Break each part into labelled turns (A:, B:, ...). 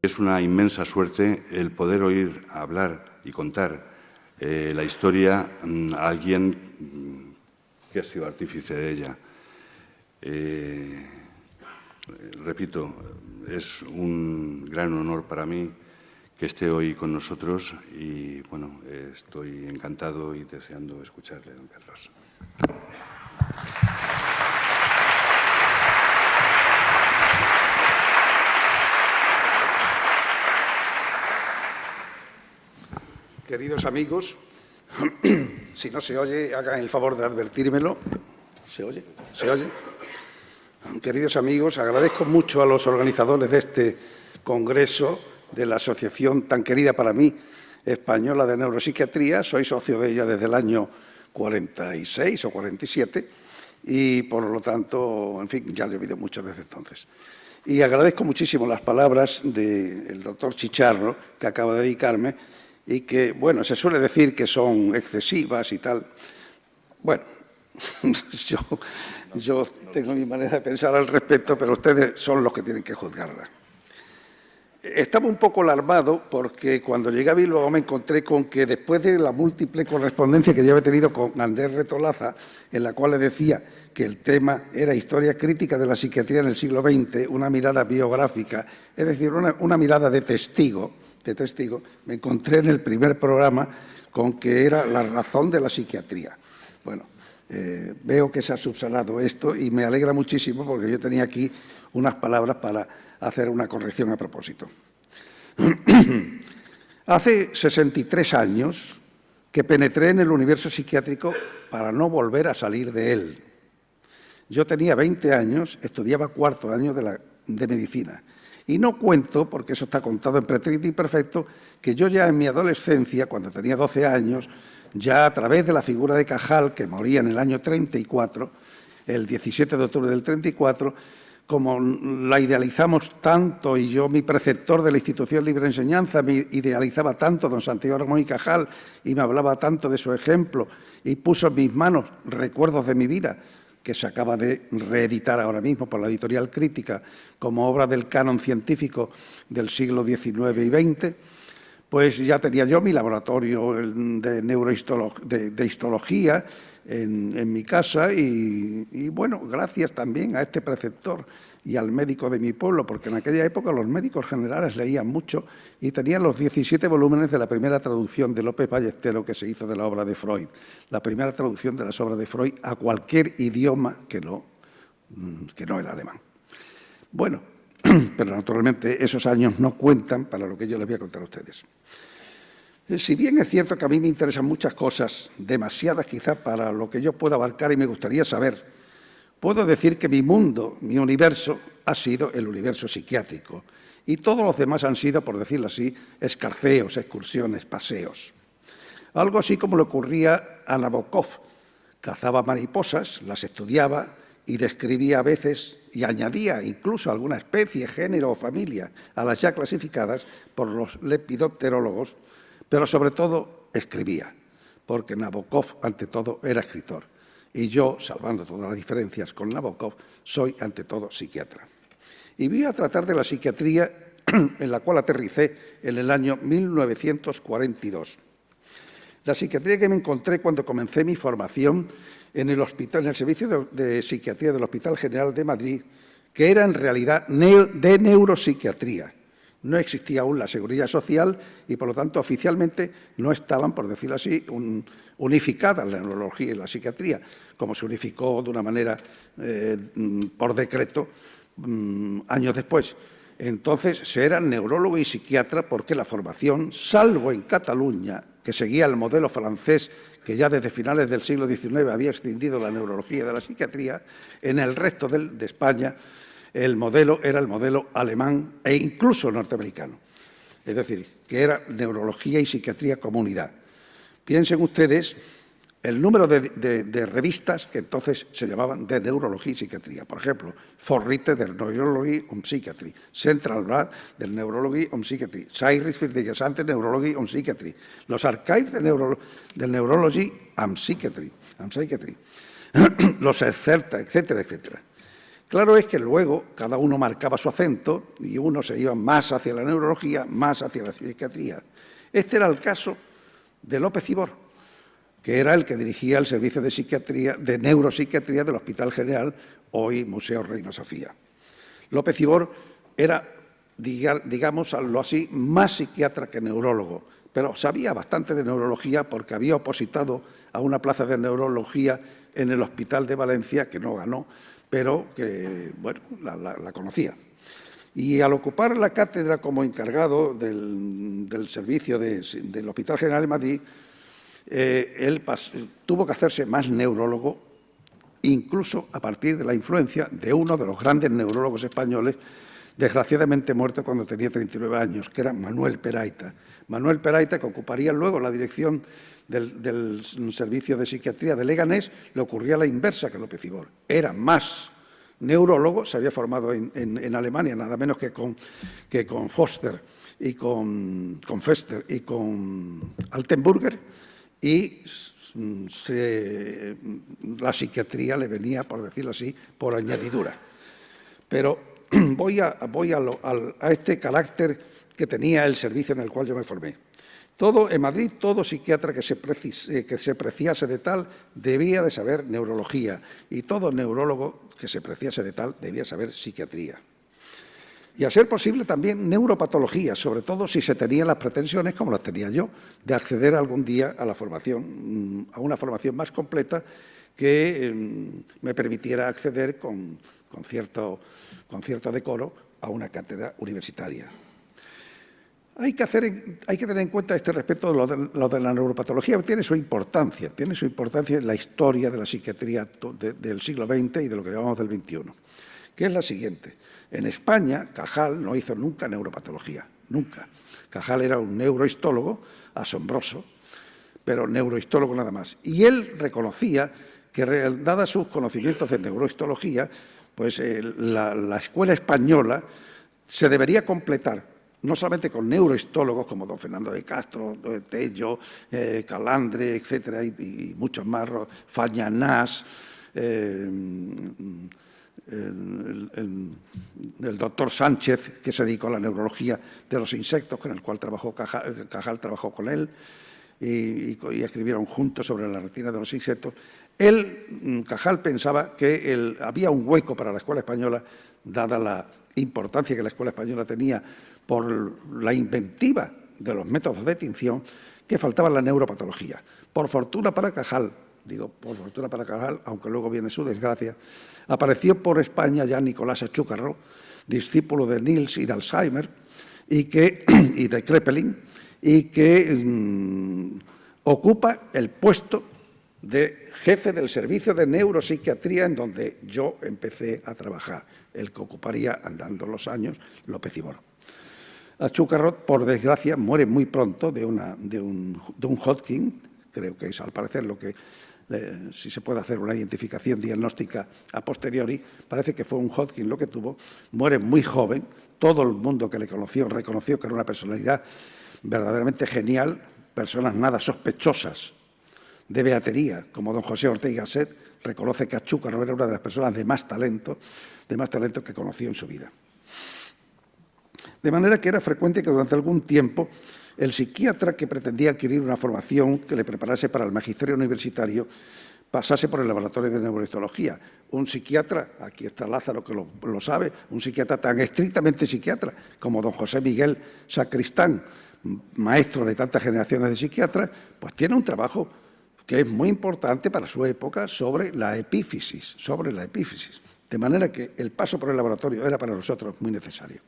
A: Es una inmensa suerte el poder oír hablar y contar la historia a alguien que ha sido artífice de ella. Repito, es un gran honor para mí que esté hoy con nosotros y, bueno, estoy encantado y deseando escucharle, don Carlos.
B: Queridos amigos, si no se oye, hagan el favor de advertírmelo. ¿Se oye? ¿Se oye? Queridos amigos, agradezco mucho a los organizadores de este congreso de la asociación tan querida para mí, Española de Neuropsiquiatría. Soy socio de ella desde el año 46 o 47 y, por lo tanto, en fin, ya he vivido mucho desde entonces. Y agradezco muchísimo las palabras del doctor Chicharro, que acaba de dedicarme, y que, bueno, se suele decir que son excesivas y tal. Bueno, yo tengo mi manera de pensar al respecto, pero ustedes son los que tienen que juzgarla. Estaba un poco alarmado porque cuando llegué a Bilbao me encontré con que después de la múltiple correspondencia que yo había tenido con Ander Retolaza, en la cual le decía que el tema era historia crítica de la psiquiatría en el siglo XX, una mirada biográfica, es decir, una mirada de testigo, me encontré en el primer programa con que era la razón de la psiquiatría. Bueno, veo que se ha subsanado esto y me alegra muchísimo porque yo tenía aquí unas palabras para hacer una corrección a propósito. Hace 63 años que penetré en el universo psiquiátrico para no volver a salir de él. Yo tenía 20 años, estudiaba cuarto año de medicina. Y no cuento, porque eso está contado en pretérito imperfecto, que yo ya en mi adolescencia, cuando tenía 12 años, ya a través de la figura de Cajal, que moría en el año 34, el 17 de octubre del 34, como la idealizamos tanto, y yo, mi preceptor de la Institución Libre Enseñanza, me idealizaba tanto don Santiago Ramón y Cajal, y me hablaba tanto de su ejemplo, y puso en mis manos recuerdos de mi vida, que se acaba de reeditar ahora mismo por la editorial Crítica como obra del canon científico del siglo XIX y XX, pues ya tenía yo mi laboratorio de histología en mi casa y, bueno, gracias también a este preceptor y al médico de mi pueblo, porque en aquella época los médicos generales leían mucho y tenían los 17 volúmenes de la primera traducción de López Ballestero que se hizo de la obra de Freud, la primera traducción de las obras de Freud a cualquier idioma que no el alemán. Bueno, pero naturalmente esos años no cuentan para lo que yo les voy a contar a ustedes. Si bien es cierto que a mí me interesan muchas cosas, demasiadas quizás para lo que yo pueda abarcar y me gustaría saber, puedo decir que mi mundo, mi universo, ha sido el universo psiquiátrico y todos los demás han sido, por decirlo así, escarceos, excursiones, paseos. Algo así como le ocurría a Nabokov. Cazaba mariposas, las estudiaba y describía a veces y añadía incluso alguna especie, género o familia a las ya clasificadas por los lepidopterólogos, pero sobre todo escribía, porque Nabokov ante todo era escritor. Y yo, salvando todas las diferencias con Nabokov, soy ante todo psiquiatra. Y voy a tratar de la psiquiatría en la cual aterricé en el año 1942. La psiquiatría que me encontré cuando comencé mi formación en el servicio de psiquiatría del Hospital General de Madrid, que era en realidad de neuropsiquiatría. No existía aún la seguridad social y, por lo tanto, oficialmente no estaban, por decirlo así, unificadas la neurología y la psiquiatría, como se unificó de una manera por decreto años después. Entonces, se era neurólogo y psiquiatra porque la formación, salvo en Cataluña, que seguía el modelo francés, que ya desde finales del siglo XIX había extendido la neurología de la psiquiatría, en el resto de España el modelo era el modelo alemán e incluso norteamericano. Es decir, que era neurología y psiquiatría comunidad. Piensen ustedes el número de revistas que entonces se llamaban de neurología y psiquiatría. Por ejemplo, Vorrite der Neurologie und Psychiatrie, Centralblatt der Neurologie und Psychiatrie, Zeitschrift für die gesamte Neurologie und Psychiatrie, los Archives de Neurologie und Psychiatrie, los Excerta, etcétera, etcétera. Claro es que luego cada uno marcaba su acento y uno se iba más hacia la neurología, más hacia la psiquiatría. Este era el caso de López Ibor, que era el que dirigía el servicio de neuropsiquiatría del Hospital General, hoy Museo Reina Sofía. López Ibor era, digamos, algo así, más psiquiatra que neurólogo, pero sabía bastante de neurología porque había opositado a una plaza de neurología en el Hospital de Valencia, que no ganó, pero que, bueno, la conocía. Y al ocupar la cátedra como encargado del servicio del Hospital General de Madrid, él tuvo que hacerse más neurólogo, incluso a partir de la influencia de uno de los grandes neurólogos españoles, desgraciadamente muerto cuando tenía 39 años, que era Manuel Peraita. Manuel Peraita, que ocuparía luego la dirección del servicio de psiquiatría de Leganés, le ocurría la inversa que López Ibor. Era más neurólogo, se había formado en Alemania, nada menos que con Foster y con Fester y con Altenburger, y la psiquiatría le venía, por decirlo así, por añadidura. Pero voy a este carácter que tenía el servicio en el cual yo me formé. En Madrid, todo psiquiatra que se preciase de tal debía de saber neurología y todo neurólogo que se preciase de tal debía saber psiquiatría. Y a ser posible también neuropatología, sobre todo si se tenían las pretensiones, como las tenía yo, de acceder algún día a una formación más completa que me permitiera acceder con cierto decoro a una cátedra universitaria. Hay que tener en cuenta a este respecto lo de la neuropatología. Tiene su importancia en la historia de la psiquiatría del siglo XX y de lo que llamamos del XXI, que es la siguiente. En España, Cajal no hizo nunca neuropatología, nunca. Cajal era un neurohistólogo asombroso, pero neurohistólogo nada más. Y él reconocía que, dadas sus conocimientos de neurohistología, pues la escuela española se debería completar no solamente con neurohistólogos como don Fernando de Castro, Tello, Calandre, etcétera, y muchos más, Fañanás, el doctor Sánchez, que se dedicó a la neurología de los insectos, con el cual Cajal trabajó con él, y escribieron juntos sobre la retina de los insectos. Cajal pensaba que había un hueco para la escuela española, dada la importancia que la escuela española tenía por la inventiva de los métodos de tinción, que faltaba la neuropatología. Por fortuna para Cajal, aunque luego viene su desgracia, apareció por España ya Nicolás Achúcarro, discípulo de Niels y de Alzheimer y de Kraepelin, y que ocupa el puesto de jefe del servicio de neuropsiquiatría en donde yo empecé a trabajar, el que ocuparía, andando los años, López Ibor. Achúcarro, por desgracia, muere muy pronto de un Hodgkin, creo que es al parecer lo que, si se puede hacer una identificación diagnóstica a posteriori, parece que fue un Hodgkin lo que tuvo, muere muy joven, todo el mundo que le conoció reconoció que era una personalidad verdaderamente genial, personas nada sospechosas de beatería, como don José Ortega y Gasset, reconoce que Achúcarro era una de las personas de más talento que conoció en su vida. De manera que era frecuente que durante algún tiempo el psiquiatra que pretendía adquirir una formación que le preparase para el magisterio universitario pasase por el laboratorio de neurohistología. Un psiquiatra, aquí está Lázaro que lo sabe, un psiquiatra tan estrictamente psiquiatra como don José Miguel Sacristán, maestro de tantas generaciones de psiquiatras, pues tiene un trabajo que es muy importante para su época sobre la epífisis. De manera que el paso por el laboratorio era para nosotros muy necesario.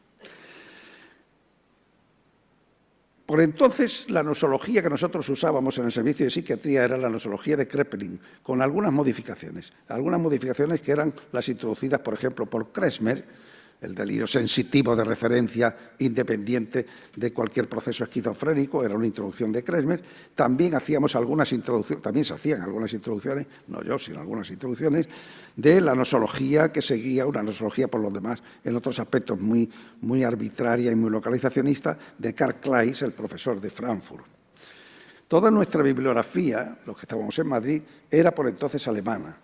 B: Por entonces, la nosología que nosotros usábamos en el servicio de psiquiatría era la nosología de Kraepelin, con algunas modificaciones que eran las introducidas, por ejemplo, por Kresmer, el delirio sensitivo de referencia independiente de cualquier proceso esquizofrénico, era una introducción de Kresmer. También se hacían algunas introducciones, no yo, sino algunas introducciones, de la nosología que seguía, una nosología por los demás, en otros aspectos muy arbitraria y muy localizacionista, de Karl Kleis, el profesor de Frankfurt. Toda nuestra bibliografía, los que estábamos en Madrid, era por entonces alemana.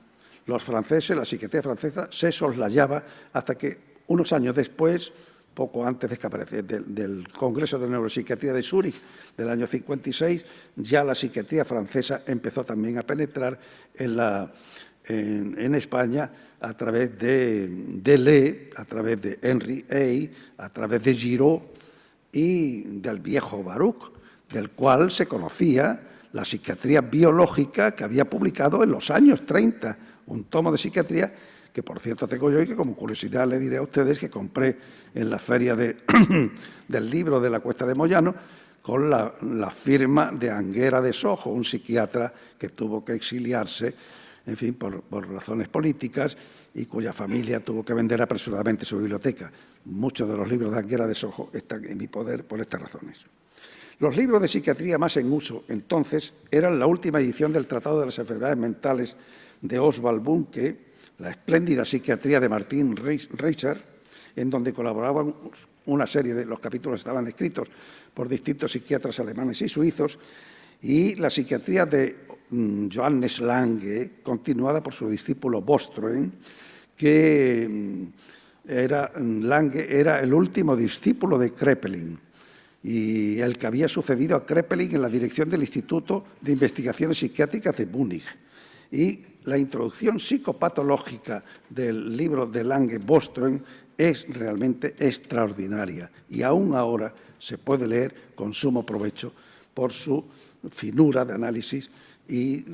B: Los franceses, la psiquiatría francesa, se soslayaba hasta que unos años después, poco antes del Congreso de Neuropsiquiatría de Zúrich del año 56, ya la psiquiatría francesa empezó también a penetrar en España a través de Deleuze, a través de Henry Ey, a través de Giraud y del viejo Baruch, del cual se conocía la psiquiatría biológica, que había publicado en los años 30 un tomo de psiquiatría que, por cierto, tengo yo y que como curiosidad le diré a ustedes que compré en la feria del libro de la Cuesta de Moyano con la firma de Anguera de Sojo, un psiquiatra que tuvo que exiliarse, en fin, por razones políticas y cuya familia tuvo que vender apresuradamente su biblioteca. Muchos de los libros de Anguera de Sojo están en mi poder por estas razones. Los libros de psiquiatría más en uso entonces eran la última edición del Tratado de las Enfermedades Mentales de Oswald Bünke, la espléndida psiquiatría de Martin Reicher, en donde colaboraban una serie de los capítulos estaban escritos por distintos psiquiatras alemanes y suizos, y la psiquiatría de Johannes Lange, continuada por su discípulo Bostrom, que Lange era el último discípulo de Kraepelin y el que había sucedido a Kraepelin en la dirección del Instituto de Investigaciones Psiquiátricas de Múnich. Y la introducción psicopatológica del libro de Lange-Bostrom es realmente extraordinaria y aún ahora se puede leer con sumo provecho por su finura de análisis y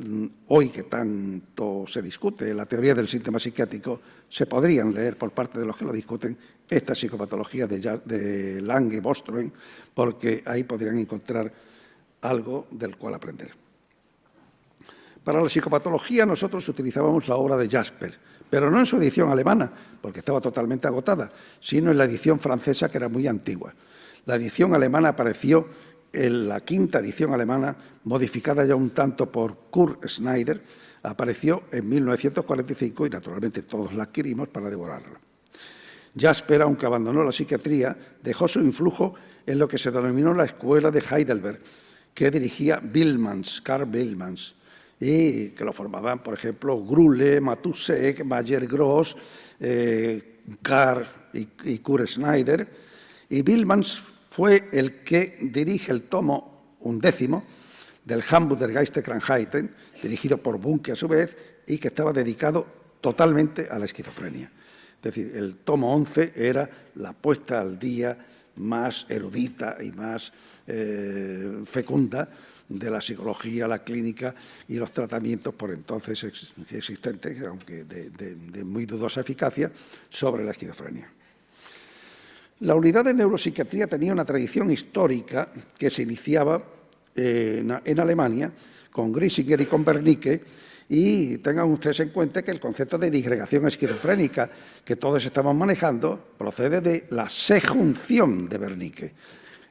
B: hoy que tanto se discute la teoría del síntoma psiquiátrico, se podrían leer por parte de los que lo discuten esta psicopatología de Lange-Bostrom, porque ahí podrían encontrar algo del cual aprender. Para la psicopatología nosotros utilizábamos la obra de Jasper, pero no en su edición alemana, porque estaba totalmente agotada, sino en la edición francesa, que era muy antigua. La edición alemana apareció en la quinta edición alemana, modificada ya un tanto por Kurt Schneider, apareció en 1945 y naturalmente todos la adquirimos para devorarla. Jasper, aunque abandonó la psiquiatría, dejó su influjo en lo que se denominó la Escuela de Heidelberg, que dirigía Karl Billmans, y que lo formaban, por ejemplo, Grulle, Matusek, Mayer-Gross, Carr y Kurt Schneider. Y Billmans fue el que dirige el tomo 11 del Handbuch der Geisteskrankheiten, dirigido por Bünke a su vez, y que estaba dedicado totalmente a la esquizofrenia. Es decir, el tomo 11 era la puesta al día más erudita y más fecunda de la psicología, la clínica y los tratamientos por entonces existentes, aunque de muy dudosa eficacia, sobre la esquizofrenia. La unidad de neuropsiquiatría tenía una tradición histórica que se iniciaba en Alemania con Grisinger y con Wernicke, y tengan ustedes en cuenta que el concepto de disgregación esquizofrénica que todos estamos manejando procede de la sejunción de Wernicke.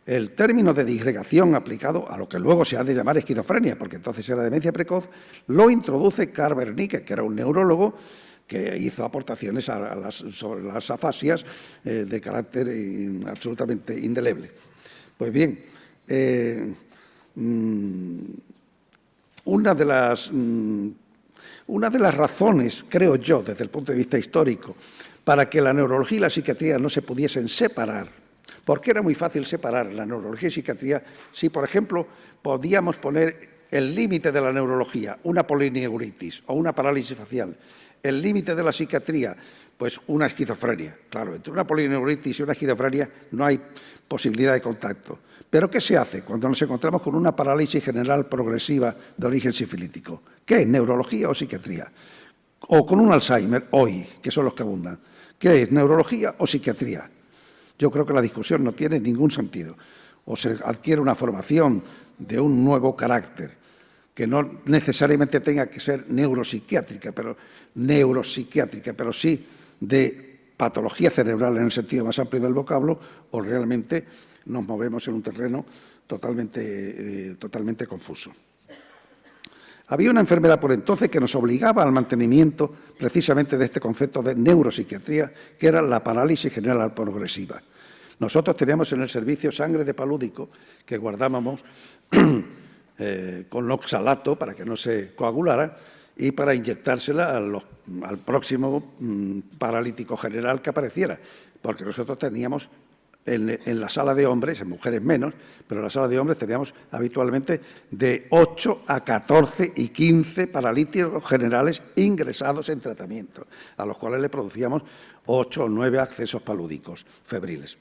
B: El término de disgregación aplicado a lo que luego se ha de llamar esquizofrenia, porque entonces era demencia precoz, lo introduce Karl Wernicke, que era un neurólogo que hizo aportaciones sobre las afasias de carácter absolutamente indeleble. Pues bien, una de las razones, creo yo, desde el punto de vista histórico, para que la neurología y la psiquiatría no se pudiesen separar, porque era muy fácil separar la neurología y psiquiatría si, por ejemplo, podíamos poner el límite de la neurología, una polineuritis o una parálisis facial, el límite de la psiquiatría, pues una esquizofrenia. Claro, entre una polineuritis y una esquizofrenia no hay posibilidad de contacto. ¿Pero qué se hace cuando nos encontramos con una parálisis general progresiva de origen sifilítico? ¿Qué es, neurología o psiquiatría? O con un Alzheimer, hoy, que son los que abundan. ¿Qué es, neurología o psiquiatría? Yo creo que la discusión no tiene ningún sentido. O se adquiere una formación de un nuevo carácter, que no necesariamente tenga que ser neuropsiquiátrica, pero sí de patología cerebral en el sentido más amplio del vocablo, o realmente nos movemos en un terreno totalmente confuso. Había una enfermedad por entonces que nos obligaba al mantenimiento precisamente de este concepto de neuropsiquiatría, que era la parálisis general progresiva. Nosotros teníamos en el servicio sangre de palúdico que guardábamos con oxalato para que no se coagulara, y para inyectársela al próximo paralítico general que apareciera, porque nosotros teníamos en la sala de hombres, en mujeres menos, pero en la sala de hombres teníamos habitualmente de 8 a 14 y 15 paralíticos generales ingresados en tratamiento, a los cuales le producíamos 8 o 9 accesos palúdicos febriles.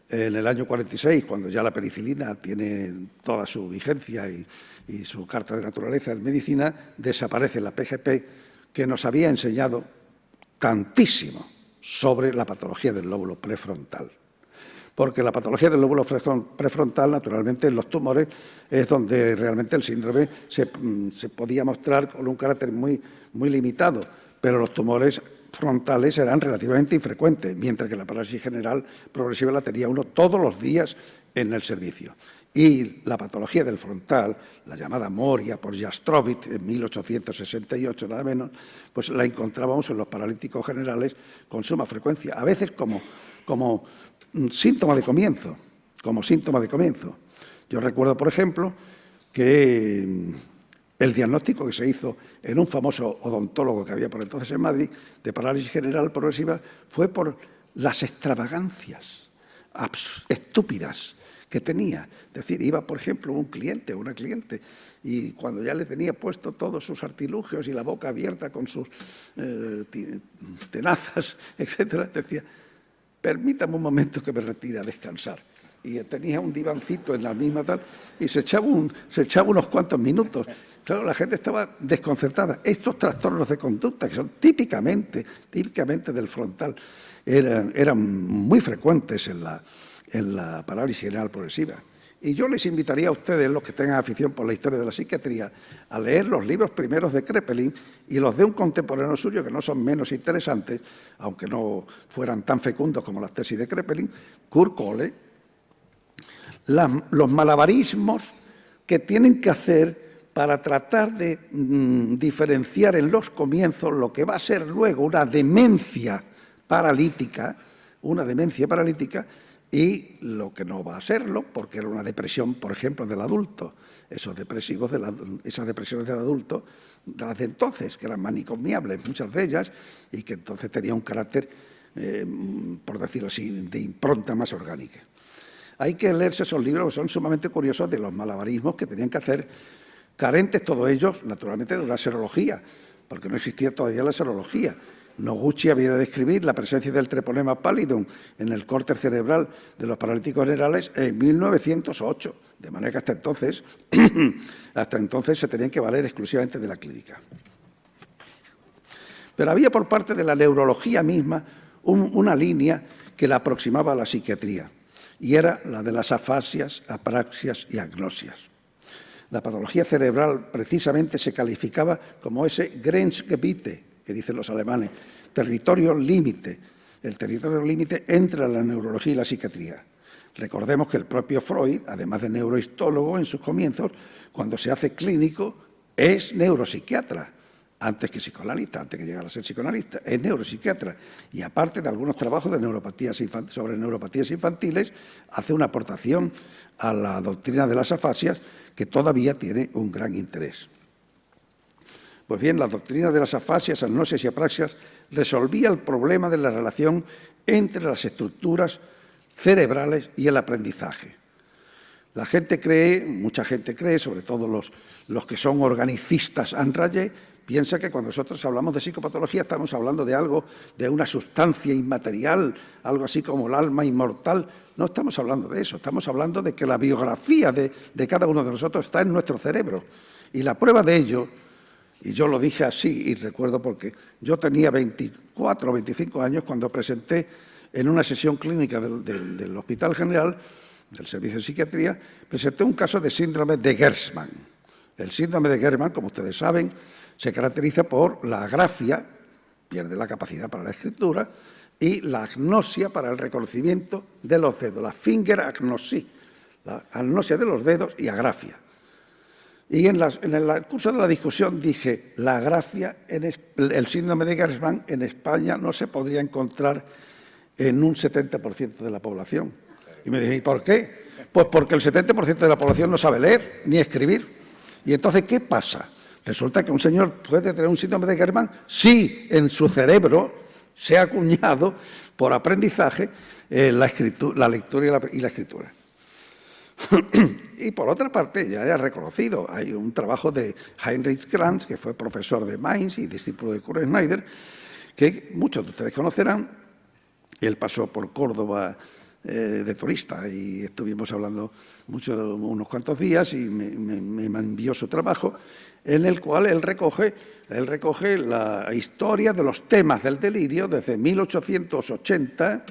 B: En el año 46, cuando ya la penicilina tiene toda su vigencia y su carta de naturaleza en medicina, desaparece la PGP, que nos había enseñado tantísimo sobre la patología del lóbulo prefrontal. Porque la patología del lóbulo prefrontal, naturalmente, en los tumores es donde realmente el síndrome se podía mostrar con un carácter muy limitado, pero los tumores frontales eran relativamente infrecuentes, mientras que la parálisis general progresiva la tenía uno todos los días en el servicio. Y la patología del frontal, la llamada Moria por Jastrovic en 1868 nada menos, pues la encontrábamos en los paralíticos generales con suma frecuencia, a veces como síntoma de comienzo, Yo recuerdo, por ejemplo, que el diagnóstico que se hizo en un famoso odontólogo que había por entonces en Madrid de parálisis general progresiva fue por las extravagancias estúpidas que tenía. Es decir, iba, por ejemplo, un cliente o una cliente y cuando ya le tenía puesto todos sus artilugios y la boca abierta con sus tenazas, etcétera, decía, permítame un momento que me retire a descansar. Y tenía un divancito en la misma tal y se echaba unos cuantos minutos. Claro, la gente estaba desconcertada. Estos trastornos de conducta, que son típicamente del frontal, eran muy frecuentes en la parálisis general progresiva. Y yo les invitaría a ustedes, los que tengan afición por la historia de la psiquiatría, a leer los libros primeros de Kraepelin y los de un contemporáneo suyo, que no son menos interesantes, aunque no fueran tan fecundos como las tesis de Kraepelin, Kurt Kohle, los malabarismos que tienen que hacer para tratar de diferenciar en los comienzos lo que va a ser luego una demencia paralítica, y lo que no va a serlo, porque era una depresión, por ejemplo, del adulto. Esas depresiones del adulto, las de entonces, que eran manicomiables, muchas de ellas, y que entonces tenía un carácter, por decirlo así, de impronta más orgánica. Hay que leerse esos libros que son sumamente curiosos de los malabarismos que tenían que hacer, carentes todos ellos, naturalmente, de una serología, porque no existía todavía la serología. Noguchi había de describir la presencia del treponema pallidum en el córtex cerebral de los paralíticos generales en 1908, de manera que hasta entonces se tenían que valer exclusivamente de la clínica. Pero había por parte de la neurología misma una línea que la aproximaba a la psiquiatría, y era la de las afasias, apraxias y agnosias. La patología cerebral precisamente se calificaba como ese Grenzgebiete, que dicen los alemanes, territorio límite, el territorio límite entre la neurología y la psiquiatría. Recordemos que el propio Freud, además de neurohistólogo en sus comienzos, cuando se hace clínico, es neuropsiquiatra, antes que psicoanalista, antes que llegara a ser psicoanalista, es neuropsiquiatra. Y aparte de algunos trabajos de sobre neuropatías infantiles, hace una aportación a la doctrina de las afasias que todavía tiene un gran interés. Pues bien, la doctrina de las afasias, agnosias y apraxias resolvía el problema de la relación entre las estructuras cerebrales y el aprendizaje. La gente cree, mucha gente cree, sobre todo los que son organicistas en rayé, piensa que cuando nosotros hablamos de psicopatología estamos hablando de algo, de una sustancia inmaterial, algo así como el alma inmortal. No estamos hablando de eso, estamos hablando de que la biografía de cada uno de nosotros está en nuestro cerebro. Y la prueba de ello, y yo lo dije así, y recuerdo porque yo tenía 24 o 25 años cuando presenté en una sesión clínica del Hospital General, del Servicio de Psiquiatría, presenté un caso de síndrome de Gerstmann. El síndrome de Gerstmann, como ustedes saben, se caracteriza por la agrafia, pierde la capacidad para la escritura, y la agnosia para el reconocimiento de los dedos, la finger agnosia, la agnosia de los dedos y agrafia. Y en el curso de la discusión dije, la agrafia, el síndrome de Gerstmann en España no se podría encontrar en un 70% de la población. Y me dije, ¿y por qué? Pues porque el 70% de la población no sabe leer ni escribir. Y entonces, ¿qué pasa? Resulta que un señor puede tener un síndrome de Germán si en su cerebro se ha acuñado por aprendizaje la lectura y la escritura. Y por otra parte, ya he reconocido, hay un trabajo de Heinrich Kranz, que fue profesor de Mainz y discípulo de Kurt Schneider, que muchos de ustedes conocerán. Él pasó por Córdoba de turista y estuvimos hablando unos cuantos días y me envió su trabajo, en el cual él recoge la historia de los temas del delirio desde 1880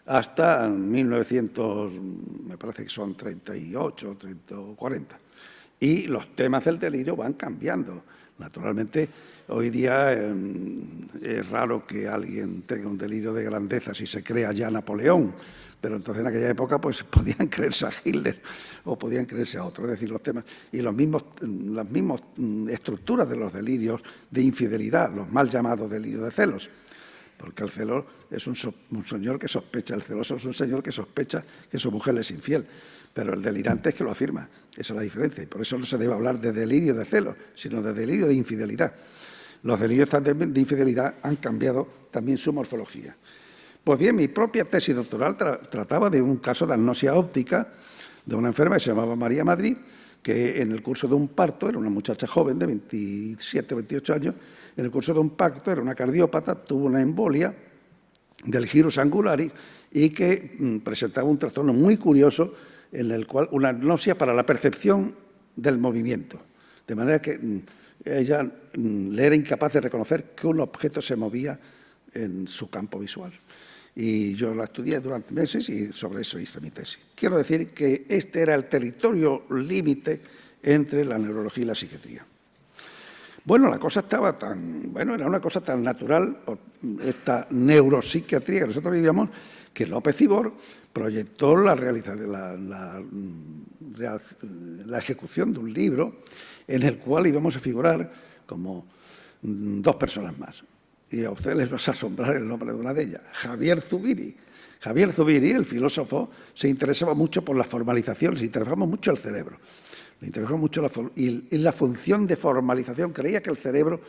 B: hasta 1900, me parece que son 38, 30 o 40. Y los temas del delirio van cambiando. Naturalmente, hoy día es raro que alguien tenga un delirio de grandeza si se crea ya Napoleón, pero entonces en aquella época pues podían creerse a Hitler o podían creerse a otro. Es decir, los temas y las mismas estructuras de los delirios de infidelidad, los mal llamados delirios de celos. Porque el celoso es un señor que sospecha, el celoso es un señor que sospecha que su mujer le es infiel, pero el delirante es que lo afirma. Esa es la diferencia, y por eso no se debe hablar de delirio de celos, sino de delirio de infidelidad. Los delirios de infidelidad han cambiado también su morfología. Pues bien, mi propia tesis doctoral trataba de un caso de agnosia óptica de una enferma que se llamaba María Madrid, que en el curso de un parto, era una muchacha joven de 27 o 28 años, en el curso de un parto, era una cardiópata, tuvo una embolia del gyrus angularis y que presentaba un trastorno muy curioso en el cual una agnosia para la percepción del movimiento, de manera que ella le era incapaz de reconocer que un objeto se movía en su campo visual. Y yo la estudié durante meses y sobre eso hice mi tesis. Quiero decir que este era el territorio límite entre la neurología y la psiquiatría. Bueno, la cosa estaba era una cosa tan natural, esta neuropsiquiatría que nosotros vivíamos, que López Ibor proyectó la ejecución de un libro en el cual íbamos a figurar como dos personas más. Y a ustedes les va a asombrar el nombre de una de ellas, Javier Zubiri. Javier Zubiri, el filósofo, se interesaba mucho por la formalización, se interesaba mucho el cerebro. Le interesaba mucho la función de formalización. Creía que el cerebro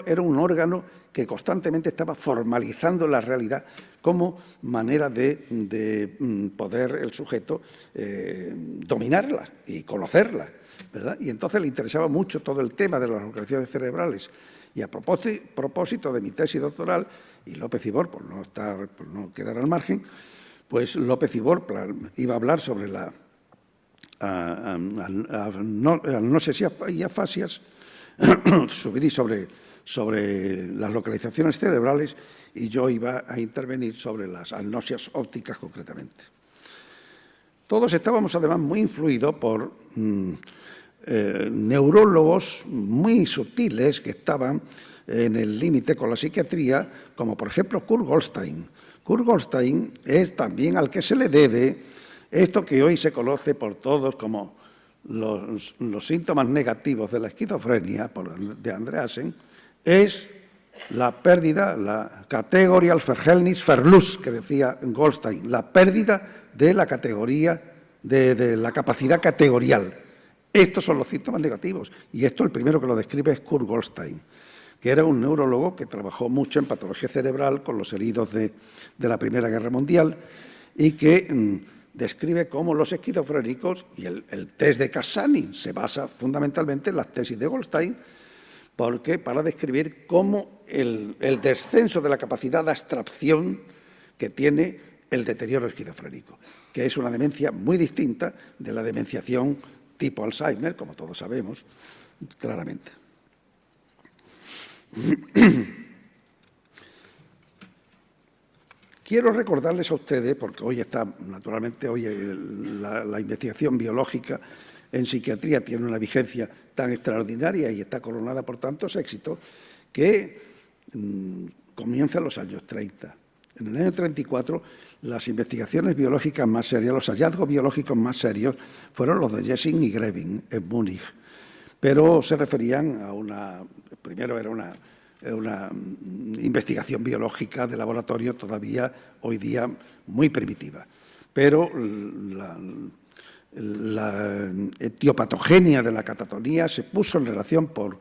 B: era un órgano que constantemente estaba formalizando la realidad como manera de poder el sujeto dominarla y conocerla, ¿verdad? Y entonces le interesaba mucho todo el tema de las organizaciones cerebrales. Y a propósito de mi tesis doctoral, y López Ibor, por no quedar al margen, pues López Ibor iba a hablar sobre la agnosia y afasias, subí sobre las localizaciones cerebrales y yo iba a intervenir sobre las agnosias ópticas concretamente. Todos estábamos además muy influidos por neurólogos muy sutiles que estaban en el límite con la psiquiatría, como por ejemplo Kurt Goldstein. Kurt Goldstein es también al que se le debe esto que hoy se conoce por todos como los síntomas negativos de la esquizofrenia, de Andreasen, es la pérdida, la Categorial Verhältnisverlust, que decía Goldstein, la pérdida de la categoría, de la capacidad categorial. Estos son los síntomas negativos, y esto el primero que lo describe es Kurt Goldstein, que era un neurólogo que trabajó mucho en patología cerebral con los heridos de la Primera Guerra Mundial y que describe cómo los esquizofrénicos, y el test de Cassani se basa fundamentalmente en las tesis de Goldstein, porque para describir cómo el descenso de la capacidad de abstracción que tiene el deterioro esquizofrénico, que es una demencia muy distinta de la demenciación tipo Alzheimer, como todos sabemos, claramente. Quiero recordarles a ustedes, porque hoy está, naturalmente, la investigación biológica en psiquiatría tiene una vigencia tan extraordinaria y está coronada por tantos éxitos, que comienza en los años 30. En el año 34, las investigaciones biológicas más serias, los hallazgos biológicos más serios, fueron los de Jessing y Grebin en Múnich, pero se referían a primero era una investigación biológica de laboratorio todavía hoy día muy primitiva, pero la etiopatogenia de la catatonía se puso en relación por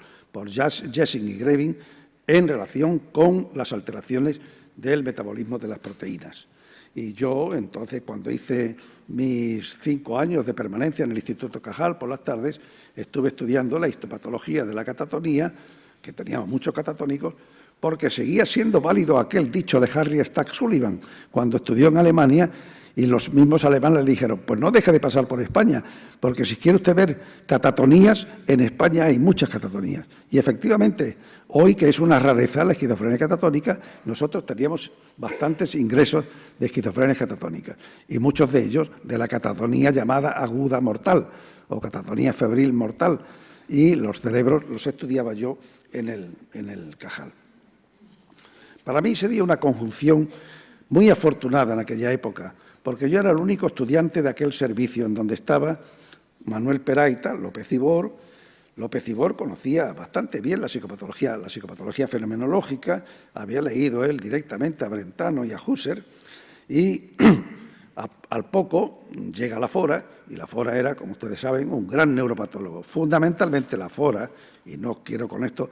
B: Jessing y Grebing en relación con las alteraciones del metabolismo de las proteínas. Y yo, entonces, cuando hice mis 5 años de permanencia en el Instituto Cajal por las tardes, estuve estudiando la histopatología de la catatonía, que teníamos muchos catatónicos, porque seguía siendo válido aquel dicho de Harry Stack Sullivan cuando estudió en Alemania, y los mismos alemanes le dijeron, pues no deje de pasar por España, porque si quiere usted ver catatonías, en España hay muchas catatonías. Y efectivamente, hoy que es una rareza la esquizofrenia catatónica, nosotros teníamos bastantes ingresos de esquizofrenia catatónica, y muchos de ellos de la catatonía llamada aguda mortal, o catatonía febril mortal, y los cerebros los estudiaba yo en el Cajal. Para mí se dio una conjunción muy afortunada en aquella época, porque yo era el único estudiante de aquel servicio en donde estaba Manuel Peraita, López Ibor. López Ibor conocía bastante bien la psicopatología fenomenológica, había leído él directamente a Brentano y a Husserl, y al poco llega Lafora, y Lafora era, como ustedes saben, un gran neuropatólogo. Fundamentalmente Lafora, y no quiero con esto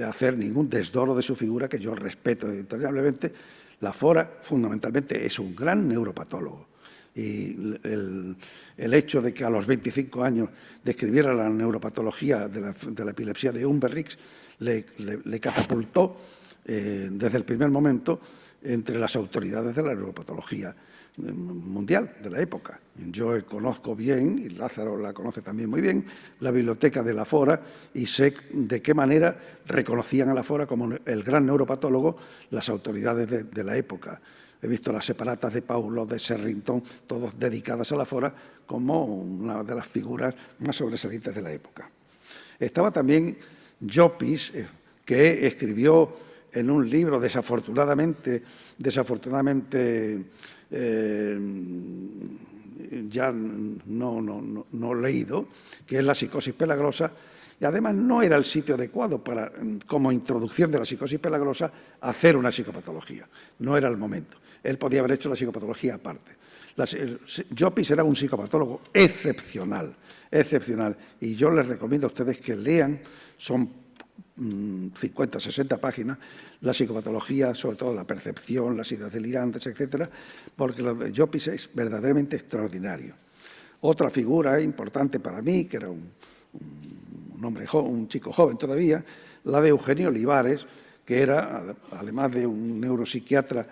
B: hacer ningún desdoro de su figura, que yo respeto entrañablemente, Lafora fundamentalmente es un gran neuropatólogo. Y el hecho de que a los 25 años describiera la neuropatología de la epilepsia de Umberrix le catapultó desde el primer momento entre las autoridades de la neuropatología mundial de la época. Yo conozco bien, y Lázaro la conoce también muy bien, la biblioteca de Lafora, y sé de qué manera reconocían a Lafora como el gran neuropatólogo las autoridades de la época. He visto las separatas de Paulo, de Sherrington, todos dedicadas a Lafora como una de las figuras más sobresalientes de la época. Estaba también Llopis, que escribió en un libro desafortunadamente ya no leído, que es la psicosis pelagrosa, y además no era el sitio adecuado para, como introducción de la psicosis pelagrosa, hacer una psicopatología. No era el momento. Él podía haber hecho la psicopatología aparte. Llopis era un psicopatólogo excepcional, y yo les recomiendo a ustedes que lean, son 50, 60 páginas, la psicopatología, sobre todo la percepción, las ideas delirantes, etcétera, porque lo de Llopis es verdaderamente extraordinario. Otra figura importante para mí, que era un hombre joven, un chico joven todavía, la de Eugenio Olivares, que era, además de un neuropsiquiatra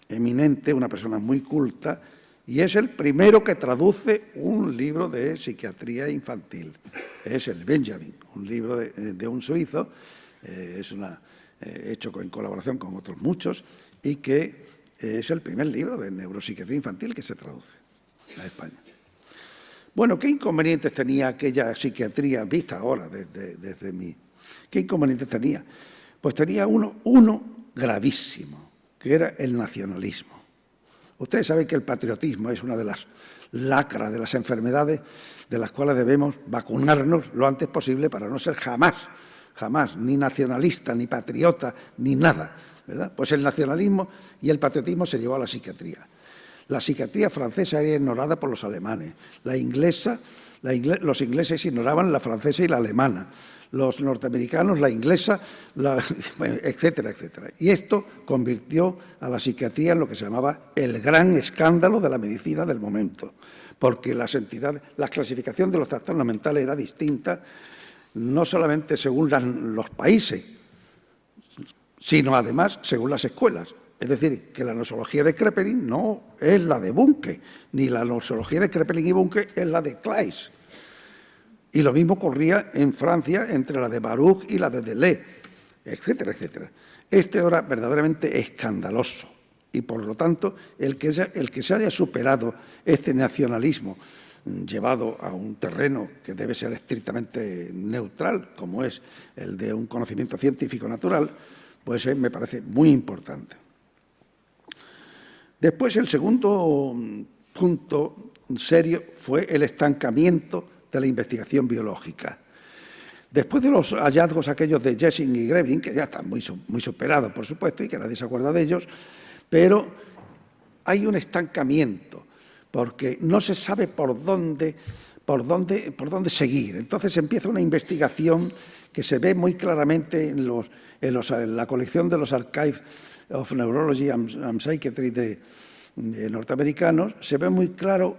B: eminente, una persona muy culta, y es el primero que traduce un libro de psiquiatría infantil. Es el Benjamin, un libro de un suizo, hecho en colaboración con otros muchos, y que es el primer libro de neuropsiquiatría infantil que se traduce a España. Bueno, ¿qué inconvenientes tenía aquella psiquiatría vista ahora desde mí? ¿Qué inconvenientes tenía? Pues tenía uno gravísimo, que era el nacionalismo. Ustedes saben que el patriotismo es una de las lacras, de las enfermedades de las cuales debemos vacunarnos lo antes posible para no ser jamás, ni nacionalista, ni patriota, ni nada, ¿verdad? Pues el nacionalismo y el patriotismo se llevó a la psiquiatría. La psiquiatría francesa era ignorada por los alemanes, los ingleses ignoraban la francesa y la alemana, los norteamericanos la inglesa, etcétera, etcétera. Y esto convirtió a la psiquiatría en lo que se llamaba el gran escándalo de la medicina del momento, porque la clasificación de los trastornos mentales era distinta, no solamente según los países, sino además según las escuelas. Es decir, que la nosología de Kraepelin no es la de Bunke, ni la nosología de Kraepelin y Bunke es la de Claes. Y lo mismo ocurría en Francia entre la de Baruch y la de Deleuze, etcétera, etcétera. Esto era verdaderamente escandaloso y, por lo tanto, el que se haya superado este nacionalismo llevado a un terreno que debe ser estrictamente neutral, como es el de un conocimiento científico natural, pues me parece muy importante. Después, el segundo punto serio fue el estancamiento de la investigación biológica. Después de los hallazgos aquellos de Jessing y Grebing, que ya están muy superados, por supuesto, y que nadie se acuerda de ellos, pero hay un estancamiento, porque no se sabe por dónde seguir. Entonces empieza una investigación que se ve muy claramente en la colección de los Archives of Neurology and Psychiatry de norteamericanos, se ve muy claro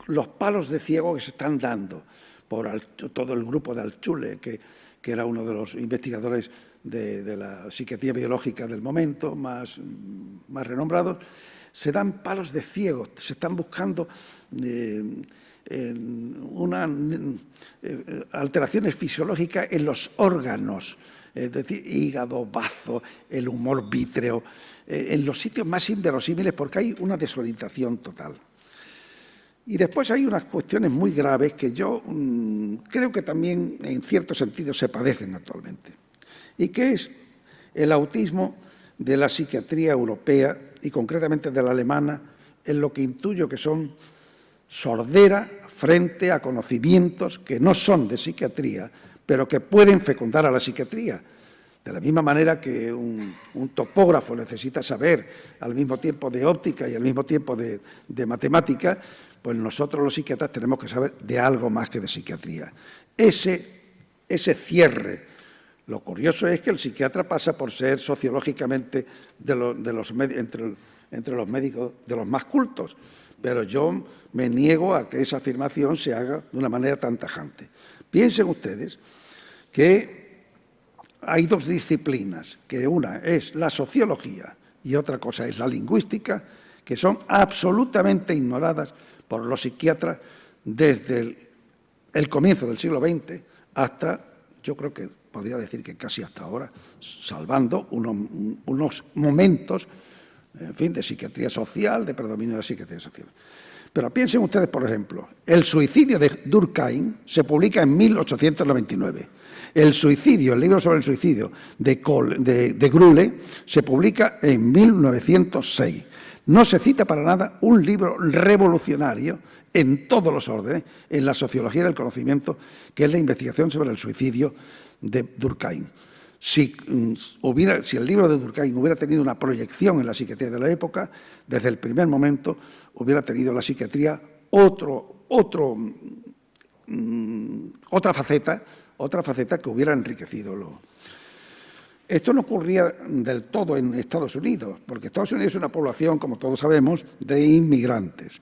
B: los palos de ciego que se están dando por todo el grupo de Altschuler, que era uno de los investigadores de la psiquiatría biológica del momento, más renombrados. Se dan palos de ciego, se están buscando alteraciones fisiológicas en los órganos, es decir, hígado, bazo, el humor vítreo, en los sitios más inverosímiles, porque hay una desorientación total. Y después hay unas cuestiones muy graves que yo creo que también en cierto sentido se padecen actualmente, y que es el autismo de la psiquiatría europea y concretamente de la alemana, en lo que intuyo que son sordera frente a conocimientos que no son de psiquiatría, pero que pueden fecundar a la psiquiatría. De la misma manera que un topógrafo necesita saber al mismo tiempo de óptica y al mismo tiempo de matemática, pues nosotros los psiquiatras tenemos que saber de algo más que de psiquiatría. Ese cierre. Lo curioso es que el psiquiatra pasa por ser sociológicamente entre los médicos de los más cultos, pero yo me niego a que esa afirmación se haga de una manera tan tajante. Piensen ustedes que hay dos disciplinas, que una es la sociología y otra cosa es la lingüística, que son absolutamente ignoradas por los psiquiatras desde el comienzo del siglo XX hasta, yo creo que podría decir que casi hasta ahora, salvando unos momentos, en fin, de psiquiatría social, de predominio de la psiquiatría social. Pero piensen ustedes, por ejemplo, el suicidio de Durkheim se publica en 1899. El libro sobre el suicidio de Grulle se publica en 1906. No se cita para nada un libro revolucionario en todos los órdenes, en la sociología del conocimiento, que es la investigación sobre el suicidio de Durkheim. Si el libro de Durkheim hubiera tenido una proyección en la psiquiatría de la época, desde el primer momento hubiera tenido la psiquiatría otra faceta que hubiera enriquecido. Esto no ocurría del todo en Estados Unidos, porque Estados Unidos es una población, como todos sabemos, de inmigrantes.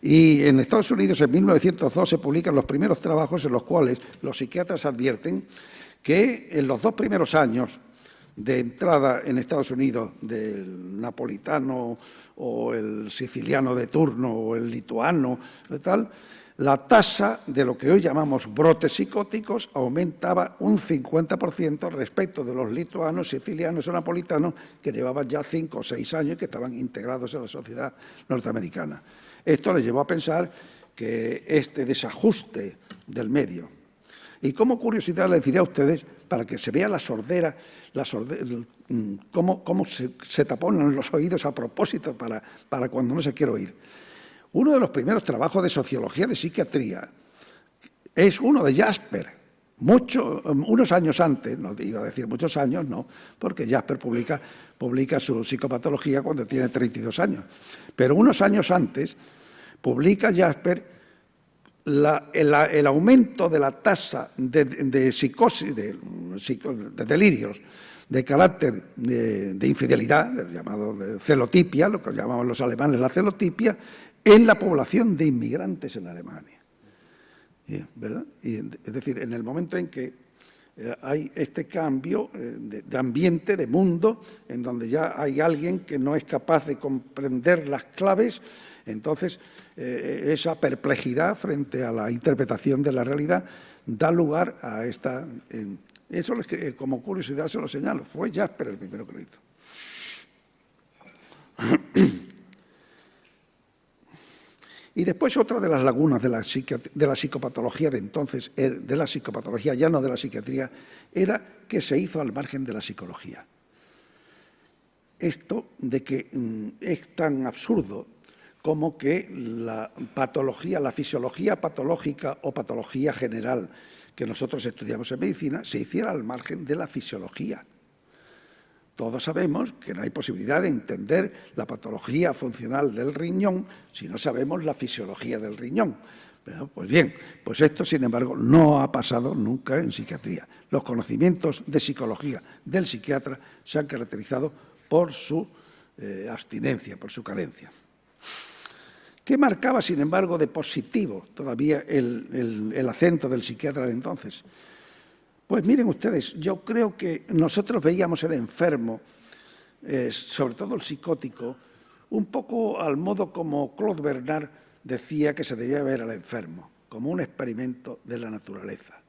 B: Y en Estados Unidos, en 1902, se publican los primeros trabajos en los cuales los psiquiatras advierten que en los 2 primeros años de entrada en Estados Unidos del napolitano o el siciliano de turno o el lituano, la tasa de lo que hoy llamamos brotes psicóticos aumentaba un 50% respecto de los lituanos, sicilianos o napolitanos que llevaban ya 5 o 6 años y que estaban integrados en la sociedad norteamericana. Esto les llevó a pensar que este desajuste del medio. Y como curiosidad les diré a ustedes, para que se vea la sordera cómo se taponan los oídos a propósito para cuando no se quiere oír. Uno de los primeros trabajos de sociología de psiquiatría es uno de Jasper, unos años antes, no iba a decir muchos años, no, porque Jasper publica su psicopatología cuando tiene 32 años, pero unos años antes publica Jasper el aumento de la tasa de psicosis, de delirios, de carácter de infidelidad, llamado de celotipia, lo que llamaban los alemanes la celotipia, en la población de inmigrantes en Alemania. ¿Verdad? Es decir, en el momento en que hay este cambio de ambiente, de mundo, en donde ya hay alguien que no es capaz de comprender las claves, entonces esa perplejidad frente a la interpretación de la realidad da lugar a esta... Eso como curiosidad se lo señalo, fue Jasper el primero que lo hizo. Y después otra de las lagunas de la psicopatología de entonces, de la psicopatología ya no de la psiquiatría, era que se hizo al margen de la psicología. Esto de que es tan absurdo como que la patología, la fisiología patológica o patología general que nosotros estudiamos en medicina se hiciera al margen de la fisiología. Todos sabemos que no hay posibilidad de entender la patología funcional del riñón si no sabemos la fisiología del riñón. Pero, pues bien, pues esto, sin embargo, no ha pasado nunca en psiquiatría. Los conocimientos de psicología del psiquiatra se han caracterizado por su abstinencia, por su carencia. ¿Qué marcaba, sin embargo, de positivo todavía el acento del psiquiatra de entonces? Pues miren ustedes, yo creo que nosotros veíamos el enfermo, sobre todo el psicótico, un poco al modo como Claude Bernard decía que se debía ver al enfermo, como un experimento de la naturaleza.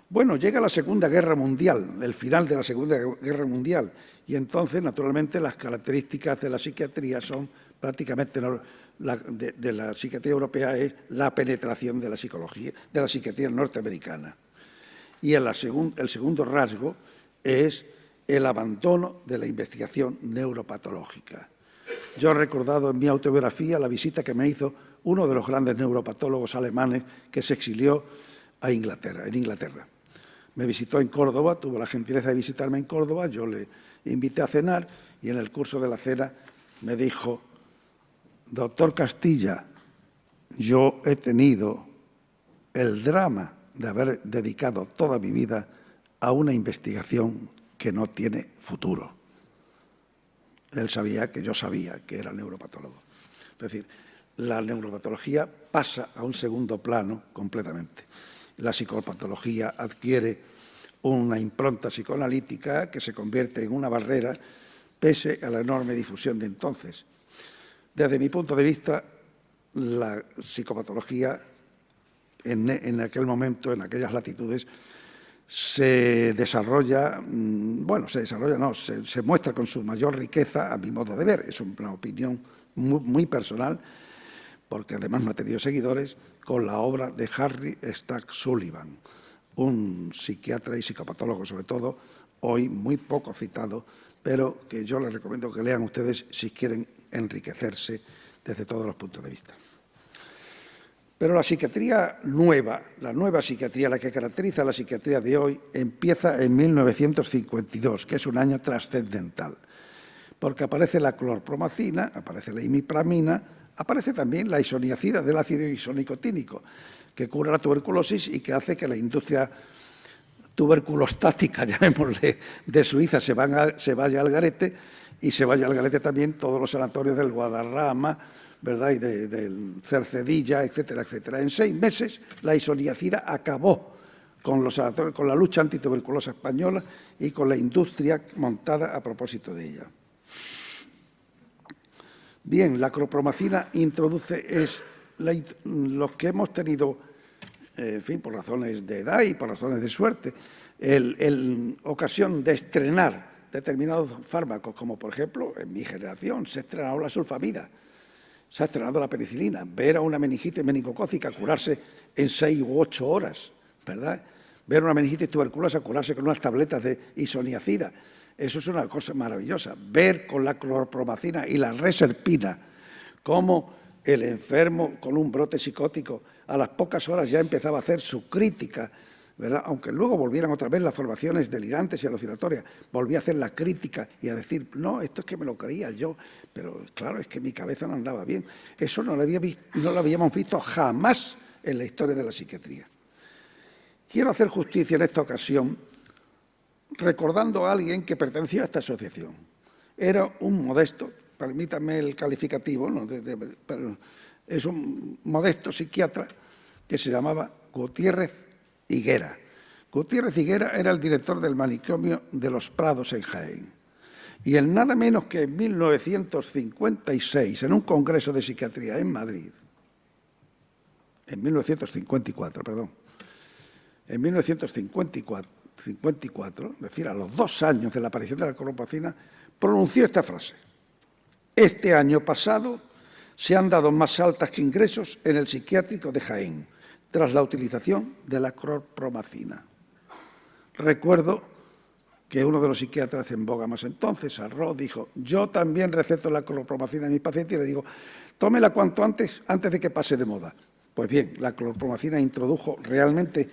B: Bueno, llega la Segunda Guerra Mundial, el final de la Segunda Guerra Mundial, y entonces, naturalmente, las características de la psiquiatría son prácticamente de la psiquiatría europea es la penetración de la psicología, de la psiquiatría norteamericana. Y el segundo rasgo es el abandono de la investigación neuropatológica. Yo he recordado en mi autobiografía la visita que me hizo uno de los grandes neuropatólogos alemanes que se exilió en Inglaterra. Me visitó en Córdoba, tuvo la gentileza de visitarme en Córdoba, yo le invité a cenar y en el curso de la cena me dijo: doctor Castilla, yo he tenido el drama de haber dedicado toda mi vida a una investigación que no tiene futuro. Él sabía que yo sabía que era neuropatólogo. Es decir, la neuropatología pasa a un segundo plano completamente. La psicopatología adquiere una impronta psicoanalítica que se convierte en una barrera pese a la enorme difusión de entonces. Desde mi punto de vista, la psicopatología en aquel momento, en aquellas latitudes, se muestra con su mayor riqueza, a mi modo de ver. Es una opinión muy personal, porque además no ha tenido seguidores, con la obra de Harry Stack Sullivan, un psiquiatra y psicopatólogo, sobre todo, hoy muy poco citado, pero que yo les recomiendo que lean ustedes si quieren enriquecerse desde todos los puntos de vista. Pero la psiquiatría nueva, la nueva psiquiatría, la que caracteriza a la psiquiatría de hoy, empieza en 1952, que es un año trascendental, porque aparece la clorpromacina, aparece la imipramina, aparece también la isoniazida del ácido isonicotínico, que cura la tuberculosis y que hace que la industria tuberculostática, llamémosle, de Suiza se vaya al garete, y se vaya al garete también todos los sanatorios del Guadarrama, ¿verdad?, y del Cercedilla, etcétera, etcétera. En 6 meses la isoniazida acabó con los sanatorios, con la lucha antituberculosa española y con la industria montada a propósito de ella. Bien, la clorpromacina introduce los que hemos tenido, en fin, por razones de edad y por razones de suerte, ocasión de estrenar determinados fármacos, como por ejemplo, en mi generación se ha estrenado la sulfamida, se ha estrenado la penicilina, ver a una meningitis meningocócica curarse en 6 u 8 horas, ¿verdad? Ver una meningitis tuberculosa curarse con unas tabletas de isoniazida, eso es una cosa maravillosa. Ver con la clorpromacina y la reserpina cómo el enfermo con un brote psicótico a las pocas horas ya empezaba a hacer su crítica, ¿verdad? Aunque luego volvieran otra vez las formaciones delirantes y alucinatorias, volvía a hacer la crítica y a decir, no, esto es que me lo creía yo, pero claro, es que mi cabeza no andaba bien. Eso no lo habíamos visto jamás en la historia de la psiquiatría. Quiero hacer justicia en esta ocasión recordando a alguien que pertenecía a esta asociación. Era un modesto, permítanme el calificativo, ¿no? Pero es un modesto psiquiatra que se llamaba Gutiérrez Higuera. Gutiérrez Higuera era el director del manicomio de Los Prados en Jaén. Y en nada menos que en 1956, en un congreso de psiquiatría en Madrid, en 1954, es decir, a los 2 años de la aparición de la clorpromacina, pronunció esta frase: este año pasado se han dado más altas que ingresos en el psiquiátrico de Jaén, tras la utilización de la clorpromacina. Recuerdo que uno de los psiquiatras en boga más entonces, Arro, dijo, yo también receto la clorpromacina a mis pacientes y le digo, tómela cuanto antes de que pase de moda. Pues bien, la clorpromacina introdujo realmente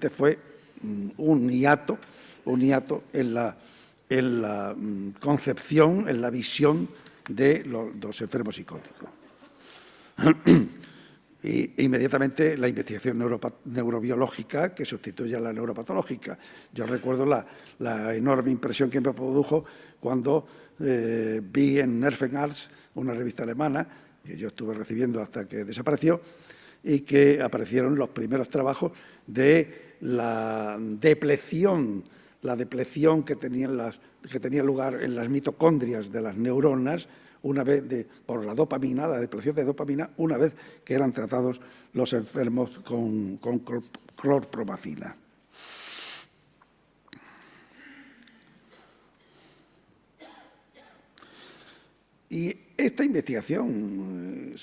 B: fue un hiato en en la concepción, en la visión de los enfermos psicóticos. Y inmediatamente la investigación neurobiológica que sustituye a la neuropatológica. Yo recuerdo la enorme impresión que me produjo cuando vi en Nervenarzt, una revista alemana, que yo estuve recibiendo hasta que desapareció, y que aparecieron los primeros trabajos de la depleción que tenía lugar en las mitocondrias de las neuronas una vez por la dopamina, la depleción de dopamina, una vez que eran tratados los enfermos con clorpromazina. Y esta investigación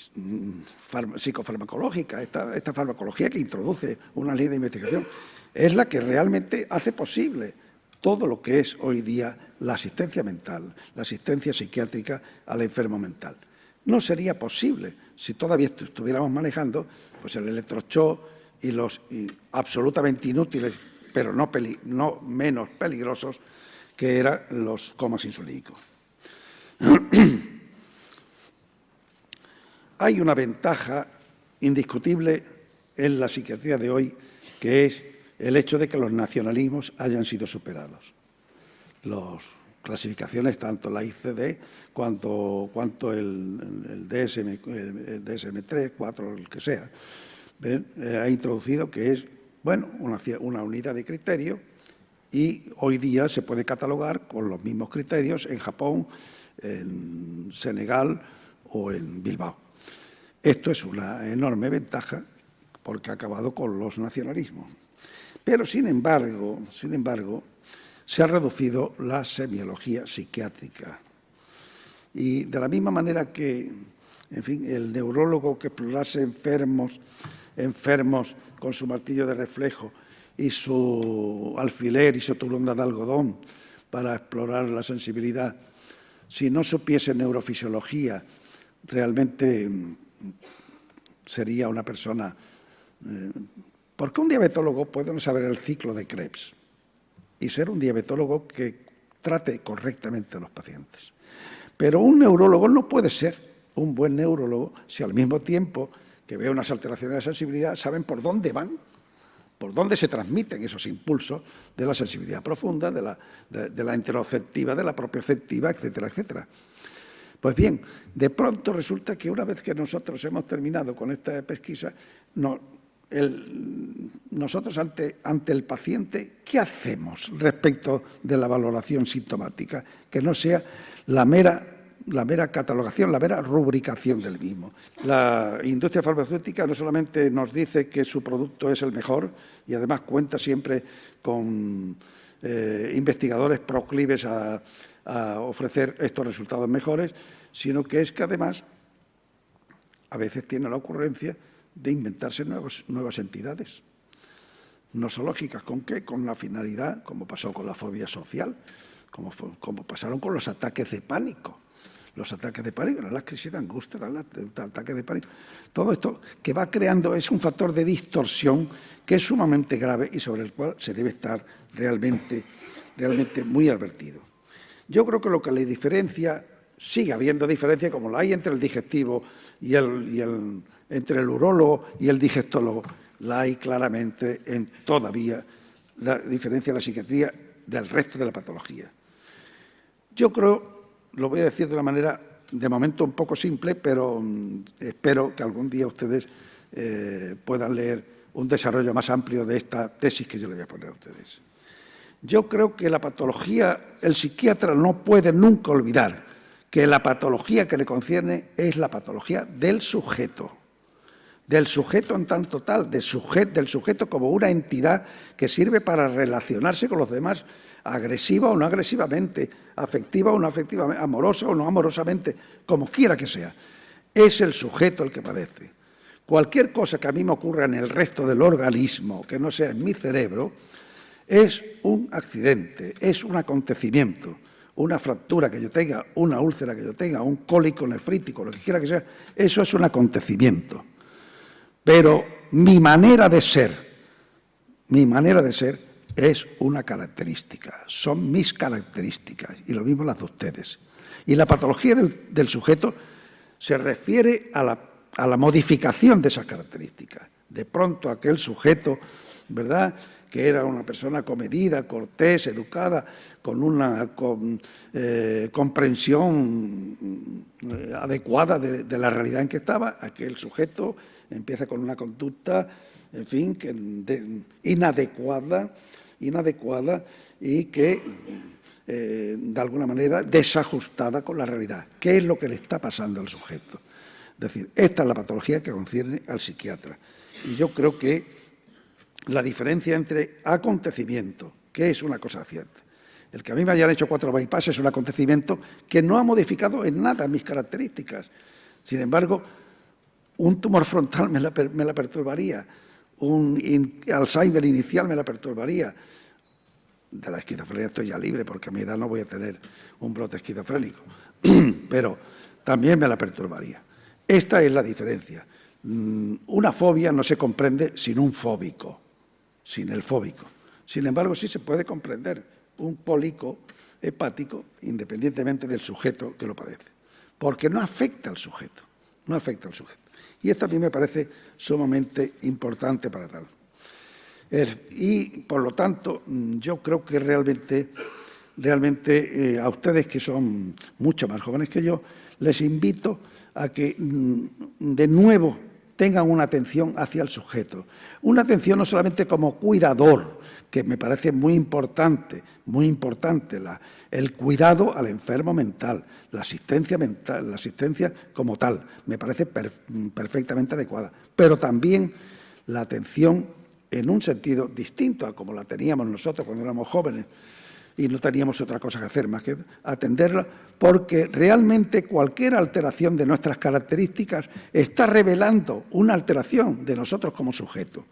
B: psicofarmacológica, esta farmacología que introduce una línea de investigación, es la que realmente hace posible todo lo que es hoy día la asistencia mental, la asistencia psiquiátrica al enfermo mental. No sería posible si todavía estuviéramos manejando pues el electroshock y los absolutamente inútiles, pero no menos peligrosos, que eran los comas insulínicos. Hay una ventaja indiscutible en la psiquiatría de hoy, que es el hecho de que los nacionalismos hayan sido superados. Las clasificaciones, tanto la ICD cuanto el DSM-3, 4, el que sea, ha introducido que es una unidad de criterio, y hoy día se puede catalogar con los mismos criterios en Japón, en Senegal o en Bilbao. Esto es una enorme ventaja porque ha acabado con los nacionalismos. Pero, sin embargo, se ha reducido la semiología psiquiátrica. Y de la misma manera que, en fin, el neurólogo que explorase enfermos con su martillo de reflejo y su alfiler y su turunda de algodón para explorar la sensibilidad, si no supiese neurofisiología, realmente sería una persona... Porque un diabetólogo puede no saber el ciclo de Krebs y ser un diabetólogo que trate correctamente a los pacientes. Pero un neurólogo no puede ser un buen neurólogo si al mismo tiempo que ve unas alteraciones de sensibilidad saben por dónde van, por dónde se transmiten esos impulsos de la sensibilidad profunda, de la interoceptiva, de la propioceptiva, etcétera, etcétera. Pues bien, de pronto resulta que una vez que nosotros hemos terminado con esta pesquisa, nosotros ante el paciente, ¿qué hacemos respecto de la valoración sintomática? Que no sea la mera catalogación, la mera rubricación del mismo. La industria farmacéutica no solamente nos dice que su producto es el mejor y además cuenta siempre con investigadores proclives a ofrecer estos resultados mejores, sino que es que además a veces tiene la ocurrencia de inventarse nuevas entidades nosológicas. ¿Con qué? Con la finalidad, como pasó con la fobia social, como pasaron con los ataques de pánico. Los ataques de pánico, las crisis de angustia, los ataques de pánico. Todo esto que va creando es un factor de distorsión que es sumamente grave y sobre el cual se debe estar realmente muy advertido. Yo creo que lo que le diferencia, sigue habiendo diferencia como la hay entre el digestivo y entre el urólogo y el digestólogo, la hay claramente todavía la diferencia de la psiquiatría del resto de la patología. Yo creo, lo voy a decir de una manera de momento un poco simple, pero espero que algún día ustedes puedan leer un desarrollo más amplio de esta tesis que yo le voy a poner a ustedes. Yo creo que la patología, el psiquiatra no puede nunca olvidar que la patología que le concierne es la patología del sujeto en tanto tal, del sujeto como una entidad que sirve para relacionarse con los demás, agresiva o no agresivamente, afectiva o no afectivamente, amorosa o no amorosamente, como quiera que sea. Es el sujeto el que padece. Cualquier cosa que a mí me ocurra en el resto del organismo, que no sea en mi cerebro, es un accidente, es un acontecimiento. Una fractura que yo tenga, una úlcera que yo tenga, un cólico nefrítico, lo que quiera que sea, eso es un acontecimiento. Pero mi manera de ser es una característica, son mis características, y lo mismo las de ustedes. Y la patología del sujeto se refiere a la modificación de esas características. De pronto aquel sujeto, ¿verdad?, que era una persona comedida, cortés, educada, con una comprensión adecuada de la realidad en que estaba, aquel sujeto empieza con una conducta, en fin, inadecuada y que, de alguna manera, desajustada con la realidad. ¿Qué es lo que le está pasando al sujeto? Es decir, esta es la patología que concierne al psiquiatra. Y yo creo que la diferencia entre acontecimiento, que es una cosa cierta. El que a mí me hayan hecho 4 bypass es un acontecimiento que no ha modificado en nada mis características. Sin embargo, un tumor frontal me la perturbaría, un Alzheimer inicial me la perturbaría. De la esquizofrenia estoy ya libre porque a mi edad no voy a tener un brote esquizofrénico, pero también me la perturbaría. Esta es la diferencia. Una fobia no se comprende sin un fóbico, sin el fóbico. Sin embargo, sí se puede comprender un pólico hepático independientemente del sujeto que lo padece, porque no afecta al sujeto, no afecta al sujeto. Y esto a mí me parece sumamente importante para tal. Y, por lo tanto, yo creo que realmente a ustedes que son mucho más jóvenes que yo, les invito a que, de nuevo, tengan una atención hacia el sujeto. Una atención no solamente como cuidador, que me parece muy importante el cuidado al enfermo mental, la asistencia mental, la asistencia como tal, me parece perfectamente adecuada, pero también la atención en un sentido distinto a como la teníamos nosotros cuando éramos jóvenes y no teníamos otra cosa que hacer más que atenderla, porque realmente cualquier alteración de nuestras características está revelando una alteración de nosotros como sujeto.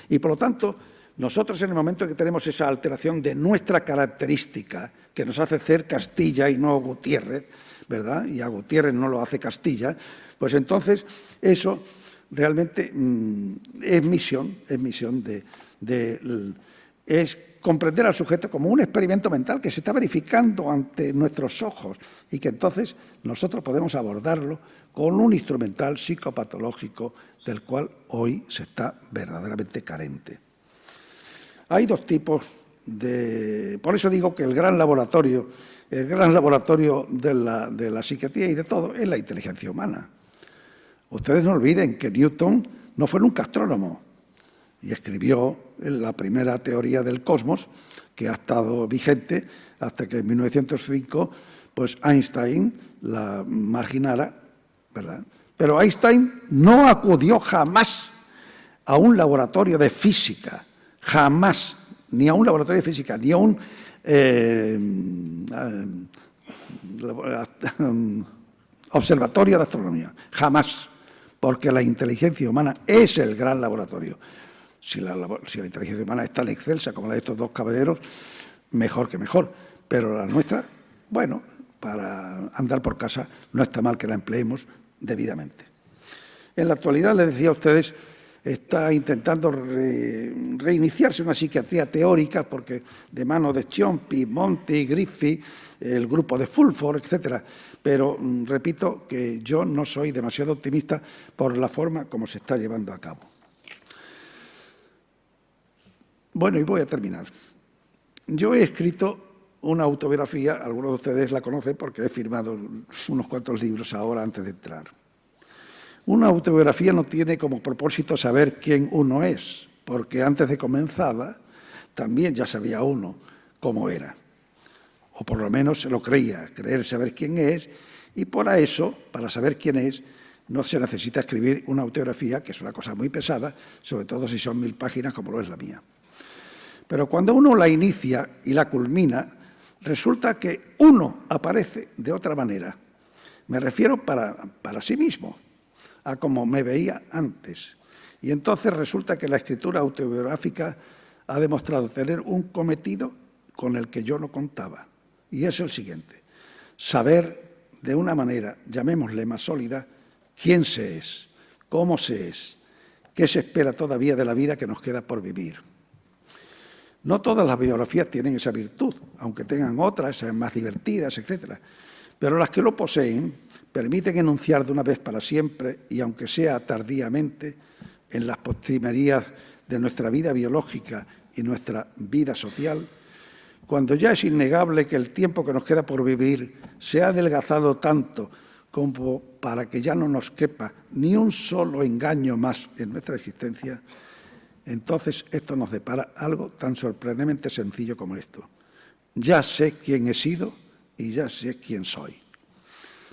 B: Y, por lo tanto, nosotros en el momento que tenemos esa alteración de nuestra característica, que nos hace ser Castilla y no Gutiérrez, ¿verdad?, y a Gutiérrez no lo hace Castilla, pues entonces eso realmente es misión es comprender al sujeto como un experimento mental que se está verificando ante nuestros ojos y que entonces nosotros podemos abordarlo con un instrumental psicopatológico del cual hoy se está verdaderamente carente. Hay 2 tipos de... Por eso digo que el gran laboratorio de la psiquiatría y de todo es la inteligencia humana. Ustedes no olviden que Newton no fue nunca astrónomo y escribió la primera teoría del cosmos, que ha estado vigente hasta que en 1905 pues Einstein la marginara, ¿verdad? Pero Einstein no acudió jamás a un laboratorio de física, jamás, ni a un laboratorio de física, ni a un observatorio de astronomía, jamás, porque la inteligencia humana es el gran laboratorio. Si la inteligencia humana es tan excelsa como la de estos 2 caballeros, mejor que mejor. Pero la nuestra, bueno, para andar por casa no está mal que la empleemos debidamente. En la actualidad, les decía a ustedes, está intentando reiniciarse una psiquiatría teórica, porque de mano de Ciompi, Monti, Griffi, el grupo de Fulford, etcétera. Pero repito que yo no soy demasiado optimista por la forma como se está llevando a cabo. Bueno, y voy a terminar. Yo he escrito una autobiografía, algunos de ustedes la conocen porque he firmado unos cuantos libros ahora antes de entrar. Una autobiografía no tiene como propósito saber quién uno es, porque antes de comenzada también ya sabía uno cómo era, o por lo menos se lo creía, creer saber quién es, y por eso, para saber quién es, no se necesita escribir una autobiografía, que es una cosa muy pesada, sobre todo si son 1000 páginas como lo es la mía. Pero cuando uno la inicia y la culmina, resulta que uno aparece de otra manera. Me refiero para sí mismo, a cómo me veía antes. Y entonces resulta que la escritura autobiográfica ha demostrado tener un cometido con el que yo no contaba. Y es el siguiente: saber de una manera, llamémosle más sólida, quién se es, cómo se es, qué se espera todavía de la vida que nos queda por vivir. No todas las biografías tienen esa virtud, aunque tengan otras, sean más divertidas, etc. Pero las que lo poseen permiten enunciar de una vez para siempre, y aunque sea tardíamente, en las postrimerías de nuestra vida biológica y nuestra vida social, cuando ya es innegable que el tiempo que nos queda por vivir se ha adelgazado tanto como para que ya no nos quepa ni un solo engaño más en nuestra existencia, entonces esto nos depara algo tan sorprendentemente sencillo como esto. Ya sé quién he sido y ya sé quién soy.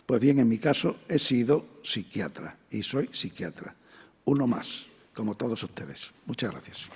B: Pues bien, en mi caso he sido psiquiatra y soy psiquiatra. Uno más, como todos ustedes. Muchas gracias.